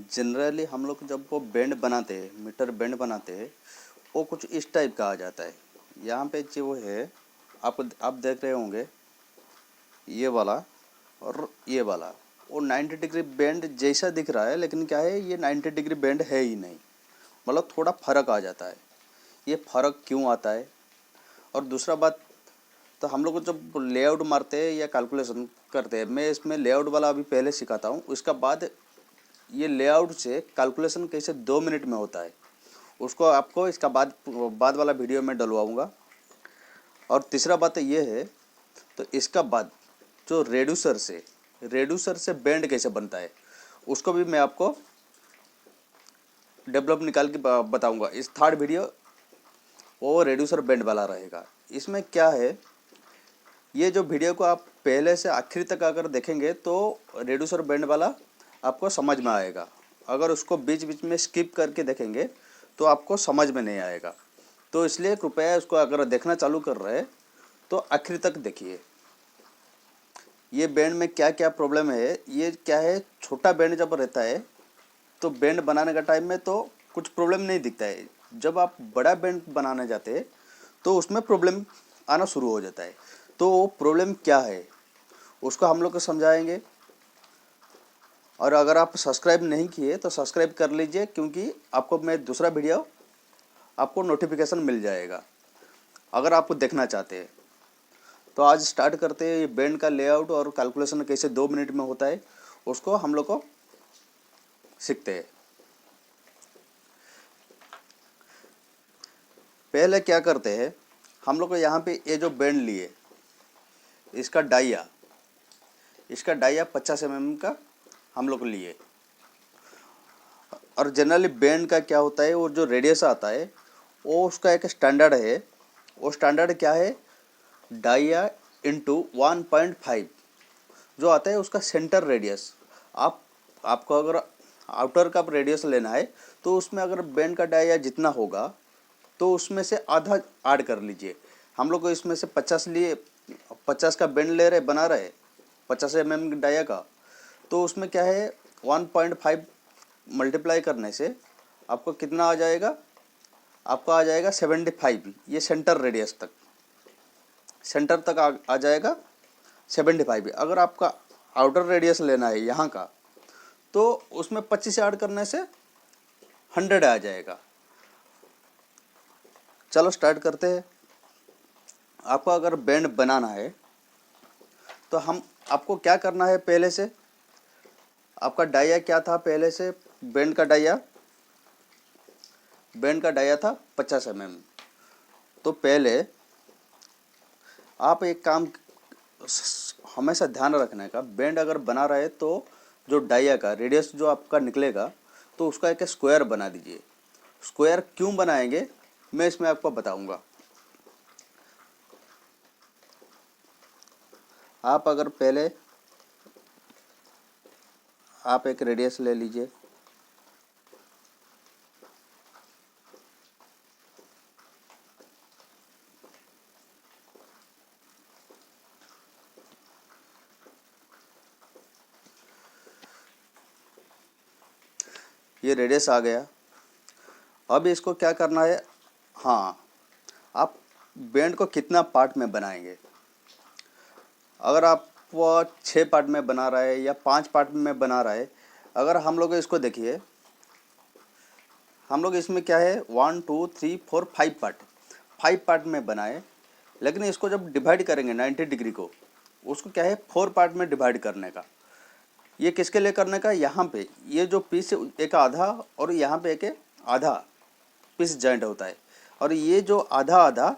Generally हम लोग जब वो बैंड बनाते हैं, मीटर बैंड बनाते हैं, वो कुछ इस टाइप का आ जाता है। यहाँ पे जो है आप देख रहे होंगे, ये वाला और ये वाला, वो 90 डिग्री बैंड जैसा दिख रहा है, लेकिन क्या है, ये 90 डिग्री बैंड है ही नहीं। मतलब थोड़ा फर्क आ जाता है। ये फर्क क्यों आता है? और दूसरा बात, तो हम लोग जब लेआउट मारते हैं या कैलकुलेशन करते हैं, मैं इसमें लेआउट वाला अभी पहले सिखाता हूँ, उसका बाद ये लेआउट से कैलकुलेशन कैसे 2 मिनट में होता है, उसको आपको इसका बाद वाला वीडियो में डलवाऊँगा। और तीसरा बात ये है, तो इसका बाद जो रेड्यूसर से बैंड कैसे बनता है, उसको भी मैं आपको डेवलप निकाल के बताऊंगा। इस थर्ड वीडियो वो रेड्यूसर बैंड वाला रहेगा। इसमें क्या है, ये जो वीडियो को आप पहले से आखिर तक अगर देखेंगे तो रेड्यूसर बैंड वाला आपको समझ में आएगा। अगर उसको बीच बीच में स्किप करके देखेंगे तो आपको समझ में नहीं आएगा। तो इसलिए कृपया उसको अगर देखना चालू कर रहे हैं तो आखिर तक देखिए। ये बैंड में क्या क्या प्रॉब्लम है, ये क्या है, छोटा बैंड जब रहता है तो बैंड बनाने का टाइम में तो कुछ प्रॉब्लम नहीं दिखता है। जब आप बड़ा बैंड बनाने जाते हैं तो उसमें प्रॉब्लम आना शुरू हो जाता है। तो वो प्रॉब्लम क्या है उसको हम लोग को समझाएंगे। और अगर आप सब्सक्राइब नहीं किए तो सब्सक्राइब कर लीजिए, क्योंकि आपको मैं दूसरा वीडियो आपको नोटिफिकेशन मिल जाएगा अगर आप देखना चाहते हैं। तो आज स्टार्ट करते हैं। ये बैंड का लेआउट और कैलकुलेशन कैसे 2 मिनट में होता है, उसको हम लोग को सीखते हैं। पहले क्या करते हैं, हम लोग को यहाँ पे ये जो बैंड लिए, इसका डाइया 50 mm का हम लोग लिए। और जनरली बैंड का क्या होता है, वो जो रेडियस आता है वो उसका एक स्टैंडर्ड है। वो स्टैंडर्ड क्या है, डाइया इंटू 1.5 जो आता है उसका सेंटर रेडियस। आपको अगर आउटर का रेडियस लेना है तो उसमें अगर बैंड का डाइया जितना होगा तो उसमें से आधा ऐड कर लीजिए। हम लोग को इसमें से 50 का बैंड ले रहे बना रहे 50 mm डाइया का, तो उसमें क्या है 1.5 मल्टीप्लाई करने से आपको कितना आ जाएगा, आपको आ जाएगा 75। ये सेंटर तक आ जाएगा 75। अगर आपका आउटर रेडियस लेना है यहाँ का तो उसमें 25 ऐड करने से 100 आ जाएगा। चलो स्टार्ट करते हैं। आपको अगर बैंड बनाना है तो आपको क्या करना है, पहले से आपका डाइया क्या था, पहले से बैंड का डाइया था 50 mm। तो पहले आप एक काम हमेशा ध्यान रखने का, बैंड अगर बना रहे तो जो डाइया का रेडियस जो आपका निकलेगा तो उसका एक स्क्वायर बना दीजिए। स्क्वायर क्यों बनाएंगे मैं इसमें आपको बताऊंगा। आप अगर पहले आप एक रेडियस ले लीजिए, ये रेडियस आ गया। अब इसको क्या करना है, हाँ, आप बैंड को कितना पार्ट में बनाएंगे। अगर आप वो 6 पार्ट में बना रहा है या 5 पार्ट में बना रहा है, अगर हम लोग इसको देखिए, हम लोग इसमें क्या है 1 2 3 4 5 पार्ट में बनाए। लेकिन इसको जब डिवाइड करेंगे 90 डिग्री को, उसको क्या है 4 पार्ट में डिवाइड करने का। ये किसके लिए करने का, यहाँ पे ये जो पीस एक आधा और यहाँ पे एक आधा पीस जॉइंट होता है। और ये जो आधा आधा,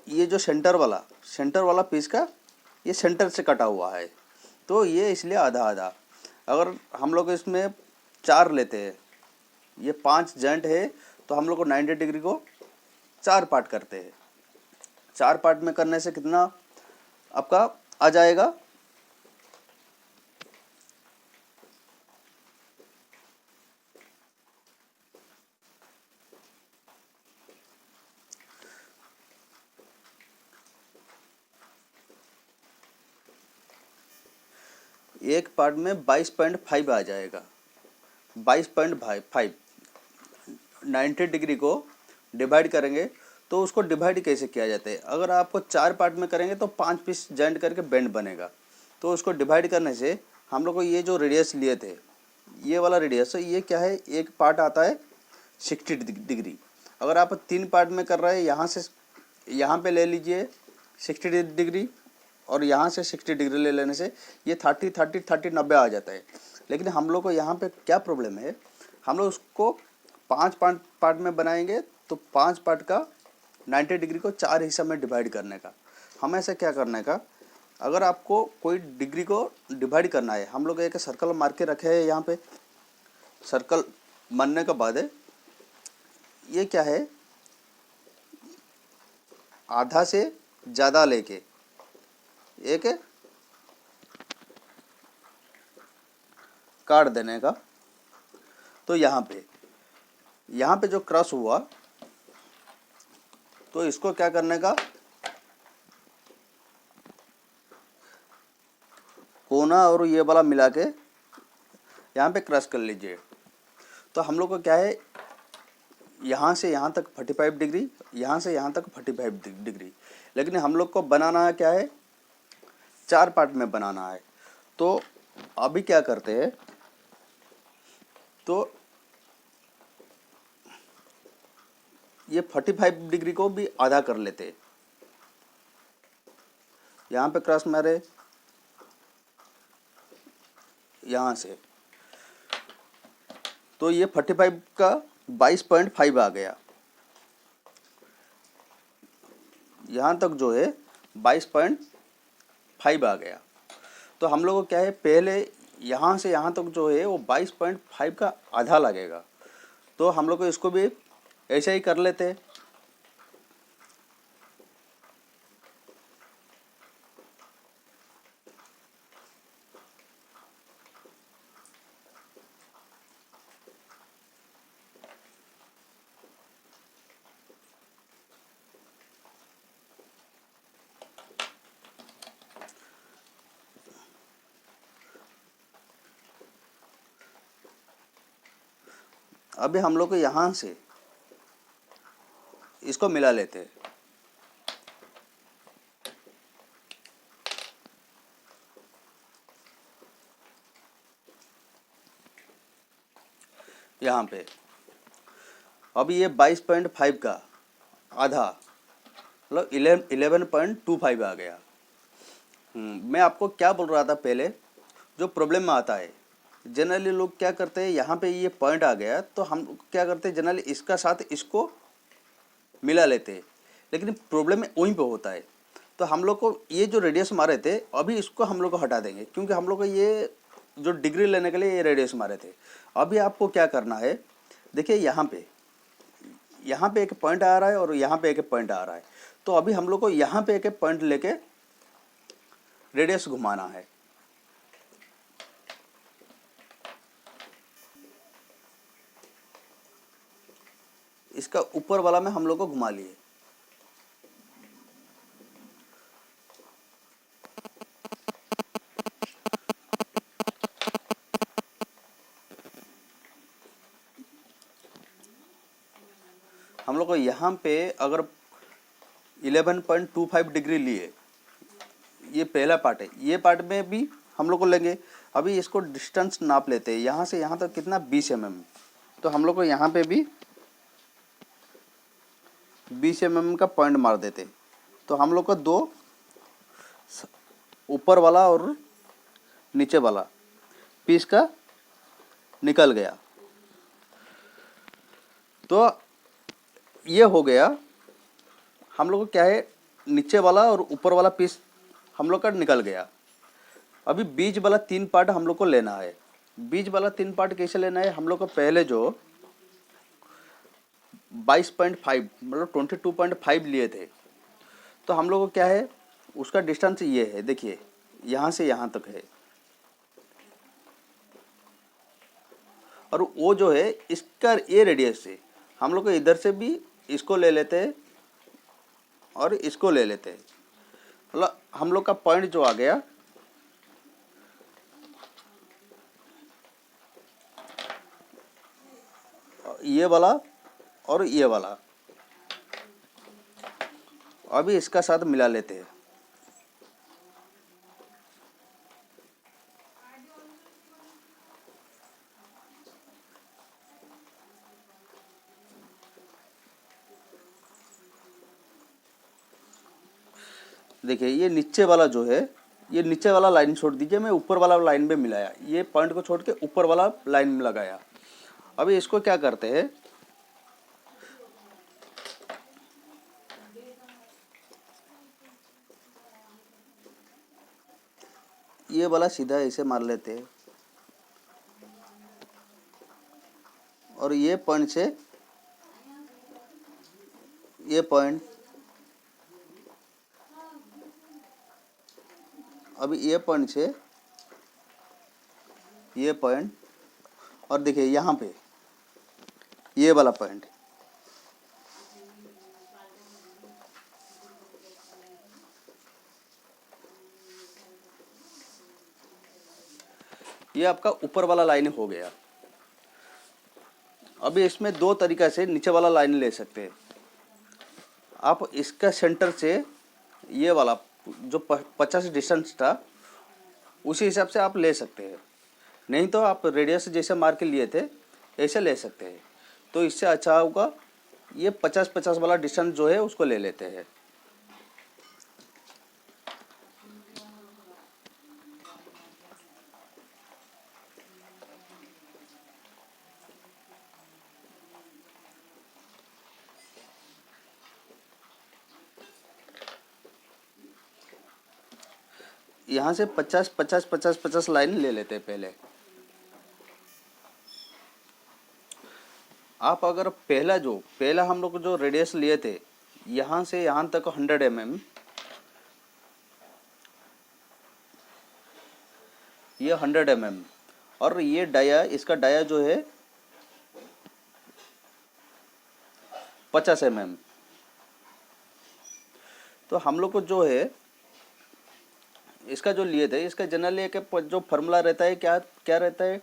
ये जो सेंटर वाला पीस का ये सेंटर से कटा हुआ है, तो ये इसलिए आधा आधा। अगर हम लोग इसमें 4 लेते हैं, ये 5 जॉइंट है, तो हम लोग को 90 डिग्री को 4 पार्ट करते हैं। 4 पार्ट में करने से कितना आपका आ जाएगा, एक पार्ट में 22.5 आ जाएगा। 22.5 90 डिग्री को डिवाइड करेंगे तो उसको डिवाइड कैसे किया जाता है। अगर आपको 4 पार्ट में करेंगे तो 5 पीस जॉइंट करके बेंड बनेगा। तो उसको डिवाइड करने से हम लोग को ये जो रेडियस लिए थे, ये वाला रेडियस, ये क्या है, एक पार्ट आता है 60 डिग्री। अगर आप 3 पार्ट में कर रहे हैं, यहाँ से यहाँ पे ले लीजिए 60 डिग्री और यहाँ से 60 डिग्री ले लेने से ये 30 90 आ जाता है। लेकिन हम लोग को यहाँ पे क्या प्रॉब्लम है, हम लोग उसको 5 पार्ट में बनाएंगे तो 5 पार्ट का 90 डिग्री को 4 हिस्सा में डिवाइड करने का। हमें ऐसा क्या करने का, अगर आपको कोई डिग्री को डिवाइड करना है, हम लोग एक सर्कल मार के रखे हैं यहाँ पे। सर्कल मारने के बाद ये क्या है, आधा से ज़्यादा लेके एक काट देने का। तो यहाँ पे जो क्रॉस हुआ तो इसको क्या करने का, कोना और ये वाला मिला के यहाँ पे क्रॉस कर लीजिए। तो हम लोग को क्या है, यहाँ से यहाँ तक 45 डिग्री, यहाँ से यहाँ तक 45 डिग्री। लेकिन हम लोग को बनाना है क्या है, 4 पार्ट में बनाना है। तो अभी क्या करते हैं, तो ये 45 डिग्री को भी आधा कर लेते हैं। यहाँ पे क्रॉस मारे यहाँ से, तो ये 45 का 22.5 आ गया। यहाँ तक जो है 22.5 आ गया। तो हम लोग को क्या है, पहले यहाँ से यहाँ तक जो है वो 22.5 का आधा लगेगा। तो हम लोग को इसको भी ऐसे ही कर लेते हैं। अभी हम लोग को यहाँ से इसको मिला लेते हैं। यहाँ पे अभी ये 22.5 का आधा मतलब 11.25 आ गया। मैं आपको क्या बोल रहा था पहले, जो प्रॉब्लम में आता है, जनरली लोग क्या करते हैं, यहाँ पे ये पॉइंट आ गया तो हम क्या करते हैं, जनरली इसका साथ इसको मिला लेते हैं। लेकिन प्रॉब्लम वहीं पे होता है। तो हम लोग को ये जो रेडियस मारे थे, अभी इसको हम लोग को हटा देंगे, क्योंकि हम लोग को ये जो डिग्री लेने के लिए ये रेडियस मारे थे। अभी आपको क्या करना है, देखिए यहाँ पे एक पॉइंट आ रहा है और यहाँ पे एक पॉइंट आ रहा है। तो अभी हम लोग को यहाँ पे एक पॉइंट लेके रेडियस घुमाना है। इसका ऊपर वाला में हम लोग को घुमा लिए। हम लोग को यहाँ पे अगर 11.25 डिग्री लिए, ये पहला पार्ट है, ये पार्ट में भी हम लोग को लेंगे। अभी इसको डिस्टेंस नाप लेते हैं, यहाँ से यहाँ तक कितना 20 mm। तो हम लोग को यहाँ पे भी 20 mm का पॉइंट मार देते। तो हम लोग को दो, ऊपर वाला और नीचे वाला पीस का निकल गया। तो ये हो गया, हम लोग को क्या है, नीचे वाला और ऊपर वाला पीस हम लोग का निकल गया। अभी बीच वाला 3 पार्ट हम लोग को लेना है। बीच वाला 3 पार्ट कैसे लेना है, हम लोग को पहले जो 22.5 मतलब 22.5 लिए थे, तो हम लोग को क्या है, उसका डिस्टेंस ये है, देखिए यहाँ से यहाँ तक है। और वो जो है इसका ये रेडियस है, हम लोग को इधर से भी इसको ले लेते हैं और इसको ले लेते हैं। मतलब हम लोग का पॉइंट जो आ गया, ये वाला और ये वाला अभी इसका साथ मिला लेते हैं। देखिए ये नीचे वाला जो है, ये नीचे वाला लाइन छोड़ दीजिए, मैं ऊपर वाला लाइन में मिलाया, ये पॉइंट को छोड़ के ऊपर वाला लाइन में लगाया। अभी इसको क्या करते हैं, ये वाला सीधा ऐसे मार लेते हैं और ये पॉइंट से ये पॉइंट, अभी ये पॉइंट से ये पॉइंट, और देखिए यहाँ पे ये वाला पॉइंट, ये आपका ऊपर वाला लाइन हो गया। अभी इसमें दो तरीका से नीचे वाला लाइन ले सकते हैं आप। इसका सेंटर से ये वाला जो 50 डिस्टेंस था उसी हिसाब से आप ले सकते हैं, नहीं तो आप रेडियस जैसे मार के लिए थे ऐसे ले सकते हैं। तो इससे अच्छा होगा ये 50-50 वाला डिस्टेंस जो है उसको ले लेते हैं। यहाँ से 50-50-50-50 लाइन ले लेते हैं पहले। आप अगर पहला हम लोग जो रेडियस लिए थे यहाँ से यहाँ तक 100 mm, ये 100 mm, और ये डाया, इसका डाया जो है 50 mm। तो हम लोग को जो है इसका जो लिए थे, इसका जनरली एक जो फार्मूला रहता है, क्या क्या रहता है,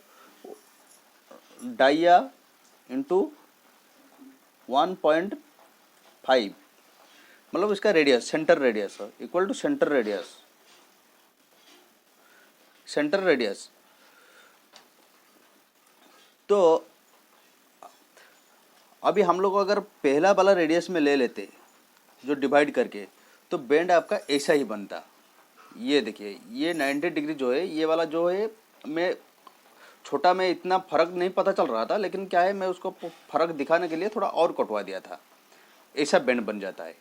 डाइया इंटू 1.5, मतलब इसका radius, centre radius equal to centre radius, centre radius. तो अभी हम लोग अगर पहला वाला रेडियस में ले लेते जो डिवाइड करके, तो बेंड आपका ऐसा ही बनता। ये देखिए ये 90 डिग्री जो है, ये वाला जो है, मैं छोटा में इतना फ़र्क नहीं पता चल रहा था, लेकिन क्या है मैं उसको फ़र्क दिखाने के लिए थोड़ा और कटवा दिया था, ऐसा बेंड बन जाता है।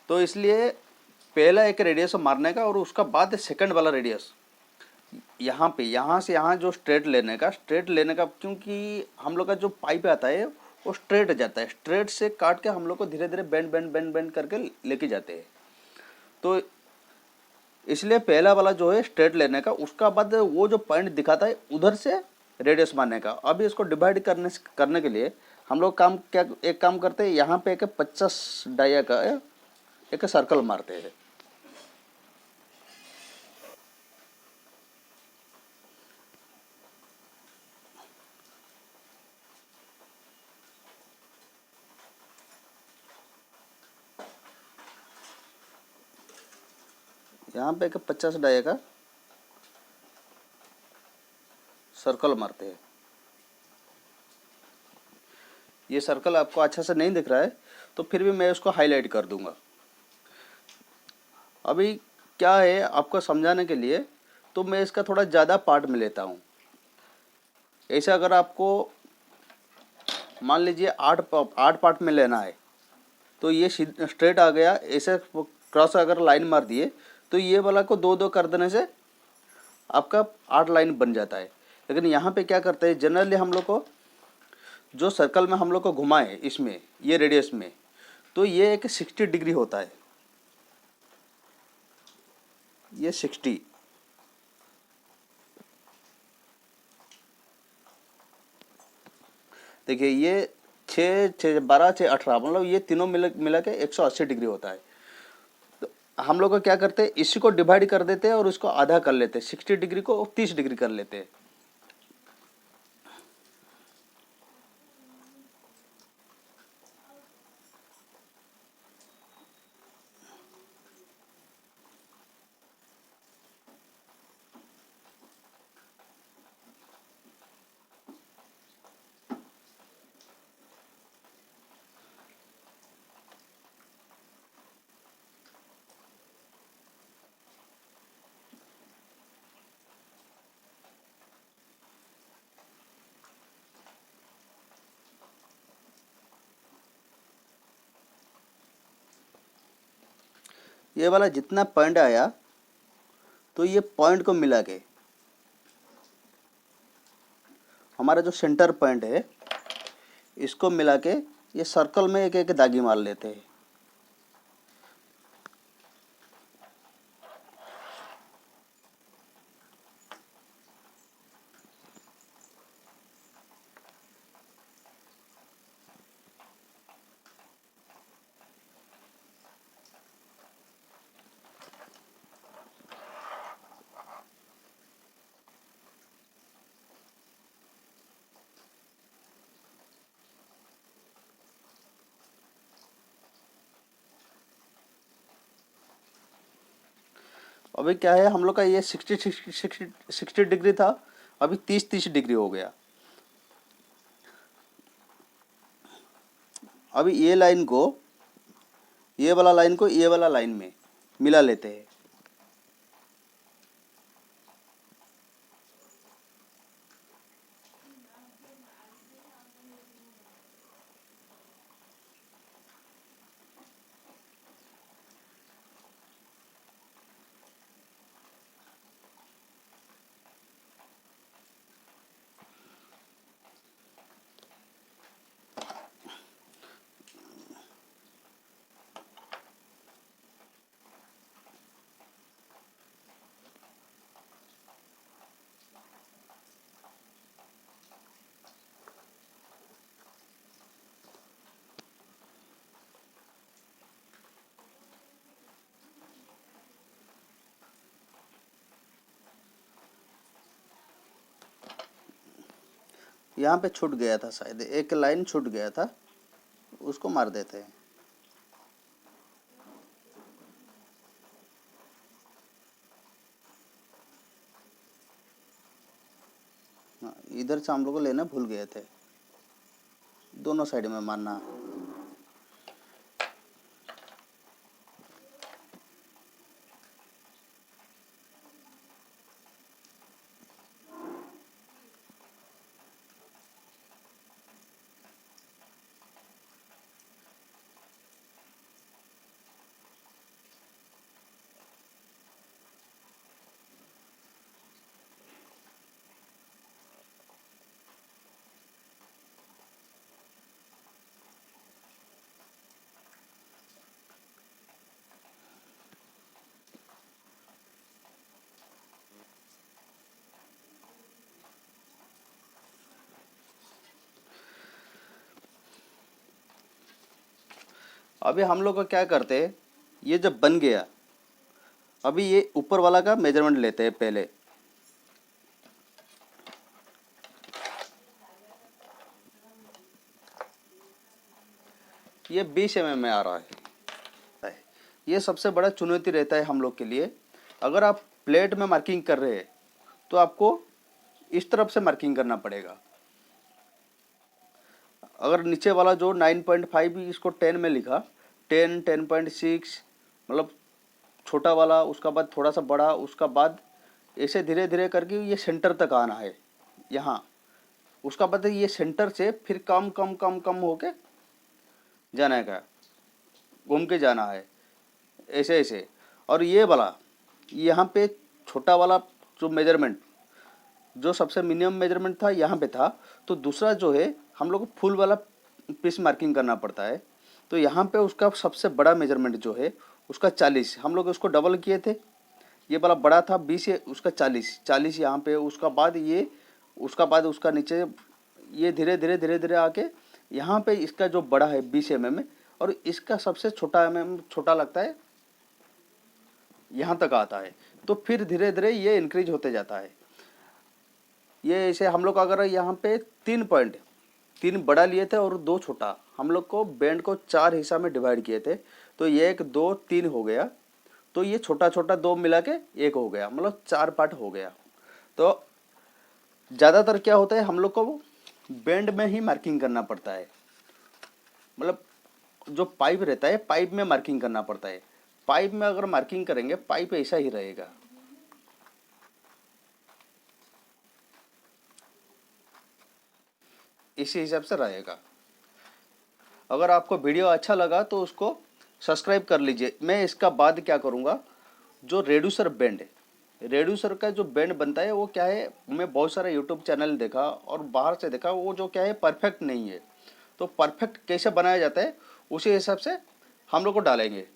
तो इसलिए पहला एक रेडियस मारने का और उसका बाद सेकंड वाला रेडियस यहाँ पे, यहाँ से यहाँ जो स्ट्रेट लेने का, क्योंकि हम लोग का जो पाइप आता है वो स्ट्रेट जाता है, स्ट्रेट से काट के हम लोग को धीरे धीरे बेंड बेंड बेंड बेंड करके लेके जाते हैं। तो इसलिए पहला वाला जो है स्ट्रेट लेने का, उसका बाद वो जो पॉइंट दिखाता है उधर से रेडियस मारने का। अभी इसको डिवाइड करने के लिए हम लोग एक काम करते हैं, यहाँ पे एक 50 डाया का एक सर्कल मारते हैं। यहाँ पे एक 50 डाया का सर्कल मारते हैं। ये सर्कल आपको अच्छा से नहीं दिख रहा है तो फिर भी मैं उसको हाईलाइट कर दूंगा। अभी क्या है आपको समझाने के लिए, तो मैं इसका थोड़ा ज़्यादा पार्ट में लेता हूँ। ऐसे अगर आपको मान लीजिए 8 पार्ट में लेना है, तो ये स्ट्रेट आ गया, ऐसे क्रॉस अगर लाइन मार दिए तो ये वाला को 2-2 कर देने से आपका 8 लाइन बन जाता है। लेकिन यहाँ पे क्या करते हैं, जनरली हम लोग को जो सर्कल में हम लोग को घुमाए इसमें, ये रेडियस में, तो ये एक 60 डिग्री होता है, ये 60। देखिए ये 6-12-6-18, मतलब ये तीनों मिला के 180 डिग्री होता है। तो हम लोग को क्या करते हैं, इसी को डिवाइड कर देते हैं और उसको आधा कर लेते हैं, 60 डिग्री को 30 डिग्री कर लेते हैं। ये वाला जितना पॉइंट आया तो ये पॉइंट को मिला के हमारा जो सेंटर पॉइंट है इसको मिला के ये सर्कल में एक एक दागी मार लेते हैं। अभी क्या है, हम लोग का ये 60 डिग्री था, अभी 30 डिग्री हो गया। अभी ये लाइन को ये वाला लाइन को ये वाला लाइन में मिला लेते हैं। यहाँ पे छूट गया था, शायद एक लाइन छूट गया था, उसको मार देते हैं। हाँ, इधर से हम लोग को लेना भूल गए थे, दोनों साइड में मारना। अभी हम लोग का क्या करते हैं, ये जब बन गया, अभी ये ऊपर वाला का मेजरमेंट लेते हैं पहले। ये 20 mm में आ रहा है। ये सबसे बड़ा चुनौती रहता है हम लोग के लिए। अगर आप प्लेट में मार्किंग कर रहे हैं तो आपको इस तरफ से मार्किंग करना पड़ेगा। अगर नीचे वाला जो 9.5 इसको 10 में लिखा, 10, 10.6, मतलब छोटा वाला, उसका बाद थोड़ा सा बड़ा, उसका बाद ऐसे धीरे धीरे करके ये सेंटर तक आना है यहाँ। उसका बाद ये सेंटर से फिर कम कम कम कम होके जाना है, क्या घूम के जाना है, ऐसे ऐसे। और ये वाला यहाँ पे छोटा वाला जो मेजरमेंट, जो सबसे मिनिमम मेजरमेंट था यहाँ पे था, तो दूसरा जो है हम लोग को फुल वाला पीस मार्किंग करना पड़ता है। तो यहाँ पे उसका सबसे बड़ा मेजरमेंट जो है उसका 40, हम लोग उसको डबल किए थे। ये वाला बड़ा था 20, उसका 40 यहाँ पे। उसका बाद ये, उसका बाद उसका नीचे ये धीरे धीरे धीरे धीरे आके यहाँ पे इसका जो बड़ा है 20 mm, और इसका सबसे छोटा छोटा लगता है, यहाँ तक आता है। तो फिर धीरे धीरे ये इंक्रीज होते जाता है। ये ऐसे हम लोग अगर यहाँ पे 3 बड़ा लिए थे और 2 छोटा, हम लोग को बैंड को 4 हिस्सा में डिवाइड किए थे। तो ये 1, 2, 3 हो गया। तो ये छोटा छोटा 2 मिला के 1 हो गया, मतलब 4 पार्ट हो गया। तो ज़्यादातर क्या होता है, हम लोग को बैंड में ही मार्किंग करना पड़ता है। मतलब जो पाइप रहता है, पाइप में मार्किंग करना पड़ता है। पाइप में अगर मार्किंग करेंगे, पाइप ऐसा ही रहेगा। इसी हिसाब से रहेगा। अगर आपको वीडियो अच्छा लगा तो उसको सब्सक्राइब कर लीजिए। मैं इसका बाद क्या करूँगा, जो रेड्यूसर बेंड है, रेड्यूसर का जो बेंड बनता है वो क्या है, मैं बहुत सारा यूट्यूब चैनल देखा और बाहर से देखा, वो जो क्या है परफेक्ट नहीं है। तो परफेक्ट कैसे बनाया जाता है उसी हिसाब से हम लोग को डालेंगे।